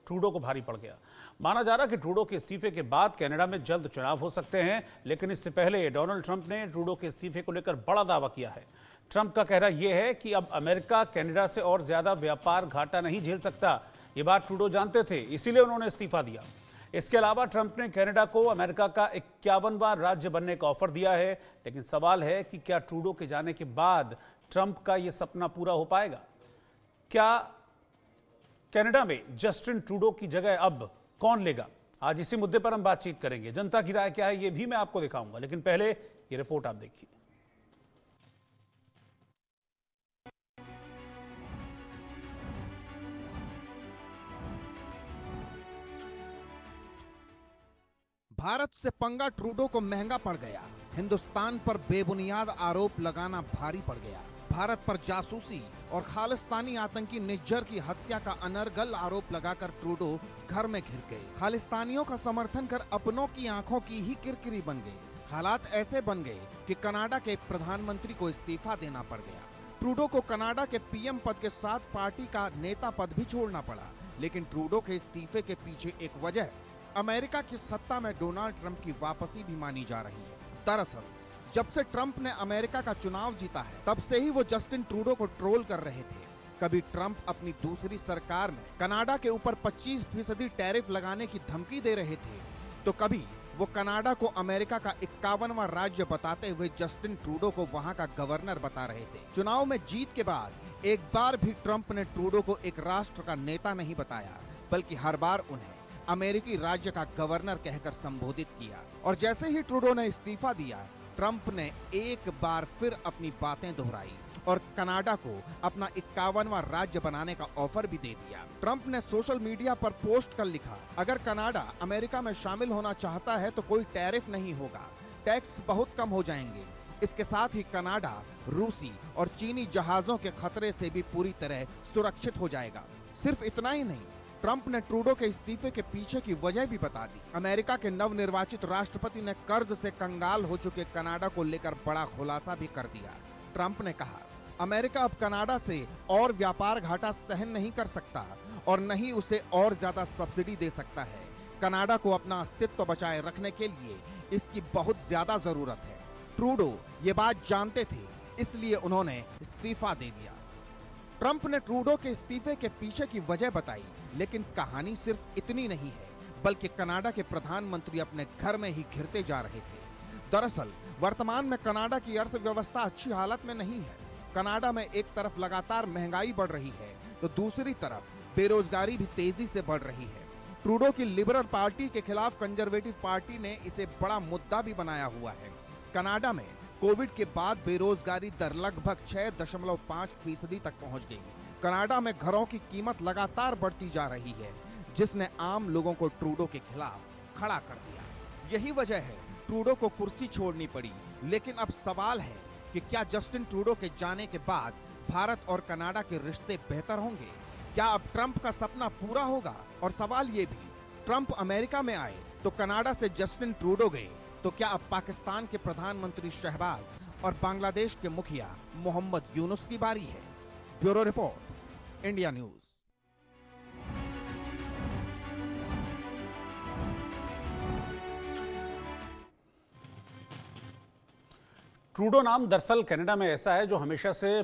Trudeau को भारी पड़ गया। माना जा रहा कि ट्रूडो के इस्तीफे के बाद कनाडा में जल्द चुनाव हो सकते हैं, लेकिन इससे पहले डोनाल्ड ट्रंप ने ट्रूडो के इस्तीफे को लेकर बड़ा दावा किया है। ट्रंप का कहना यह है कि अब अमेरिका कनाडा से और ज्यादा व्यापार घाटा नहीं झेल सकता। ये बात ट्रूडो जानते थे, इसीलिए उन्होंने इस्तीफा दिया। इसके अलावा ट्रंप ने कनाडा को अमेरिका का 51वां राज्य बनने का ऑफर दिया है, लेकिन सवाल है कि क्या ट्रूडो के जाने के बाद ट्रंप का यह सपना पूरा हो पाएगा? क्या कनाडा में जस्टिन ट्रूडो की जगह अब कौन लेगा? आज इसी मुद्दे पर हम बातचीत करेंगे। जनता की राय क्या है, यह भी मैं आपको दिखाऊंगा, लेकिन पहले यह रिपोर्ट आप देखिए। भारत से पंगा ट्रूडो को महंगा पड़ गया। हिंदुस्तान पर बेबुनियाद आरोप लगाना भारी पड़ गया। भारत पर जासूसी और खालिस्तानी आतंकी निज्जर की हत्या का अनर्गल आरोप लगाकर ट्रूडो घर में घिर गए। खालिस्तानियों का समर्थन कर अपनों की आंखों की ही किरकिरी बन गए। हालात ऐसे बन गए कि कनाडा के प्रधानमंत्री को इस्तीफा देना पड़ गया। ट्रूडो को कनाडा के पीएम पद के साथ पार्टी का नेता पद भी छोड़ना पड़ा। लेकिन ट्रूडो के इस्तीफे के पीछे एक वजह अमेरिका की सत्ता में डोनाल्ड ट्रंप की वापसी भी मानी जा रही है। दरअसल जब से ट्रंप ने अमेरिका का चुनाव जीता है, तब से ही वो जस्टिन ट्रूडो को ट्रोल कर रहे थे। कभी ट्रंप अपनी दूसरी सरकार में कनाडा के ऊपर 25% टैरिफ लगाने की धमकी दे रहे थे, तो कभी वो कनाडा को अमेरिका का 51वां राज्य बताते हुए जस्टिन ट्रूडो को वहां का गवर्नर बता रहे थे। चुनाव में जीत के बाद एक बार भी ट्रंप ने ट्रूडो को एक राष्ट्र का नेता नहीं बताया, बल्कि हर बार उन्हें अमेरिकी राज्य का गवर्नर कहकर संबोधित किया। और जैसे ही ट्रूडो ने इस्तीफा दिया, ट्रंप ने एक बार फिर अपनी बातें दोहराई और कनाडा को अपना 51वां राज्य बनाने का ऑफर भी दे दिया। ट्रंप ने सोशल मीडिया पर पोस्ट कर लिखा, अगर कनाडा अमेरिका में शामिल होना चाहता है तो कोई टैरिफ नहीं होगा, टैक्स बहुत कम हो जाएंगे। इसके साथ ही कनाडा रूसी और चीनी जहाजों के खतरे से भी पूरी तरह सुरक्षित हो जाएगा। सिर्फ इतना ही नहीं, ट्रंप ने ट्रूडो के इस्तीफे के पीछे की वजह भी बता दी। अमेरिका के नवनिर्वाचित राष्ट्रपति ने कर्ज से कंगाल हो चुके कनाडा को लेकर बड़ा खुलासा भी कर दिया। ट्रंप ने कहा, अमेरिका अब कनाडा से और व्यापार घाटा सहन नहीं कर सकता और न ही उसे और ज्यादा सब्सिडी दे सकता है। कनाडा को अपना अस्तित्व बचाए रखने के लिए इसकी बहुत ज्यादा जरूरत है। ट्रूडो ये बात जानते थे, इसलिए उन्होंने इस्तीफा दे दिया। ट्रंप ने ट्रूडो के इस्तीफे के पीछे की वजह बताई, लेकिन कहानी सिर्फ इतनी नहीं है, बल्कि कनाडा के प्रधानमंत्री अपने घर में ही घिरते जा रहे थे। दरअसल वर्तमान में कनाडा की अर्थव्यवस्था अच्छी हालत में नहीं है। कनाडा में एक तरफ लगातार महंगाई बढ़ रही है, तो दूसरी तरफ बेरोजगारी भी तेजी से बढ़ रही है। ट्रूडो की लिबरल पार्टी के खिलाफ कंजर्वेटिव पार्टी ने इसे बड़ा मुद्दा भी बनाया हुआ है। कनाडा में कोविड के बाद बेरोजगारी दर लगभग 6.5% तक पहुंच गई। कनाडा में घरों की कीमत लगातार बढ़ती जा रही है, जिसने आम लोगों को ट्रूडो के खिलाफ खड़ा कर दिया। यही वजह है ट्रूडो को कुर्सी छोड़नी पड़ी। लेकिन अब सवाल है कि क्या जस्टिन ट्रूडो के जाने के बाद भारत और कनाडा के रिश्ते बेहतर होंगे? क्या अब ट्रंप का सपना पूरा होगा? और सवाल ये भी, ट्रंप अमेरिका में आए तो कनाडा से जस्टिन ट्रूडो गए, तो क्या अब पाकिस्तान के प्रधानमंत्री शहबाज और बांग्लादेश के मुखिया मोहम्मद यूनुस की बारी है? Bureau report, India news. Trudeau नाम दरअसल कनाडा में ऐसा है जो हमेशा से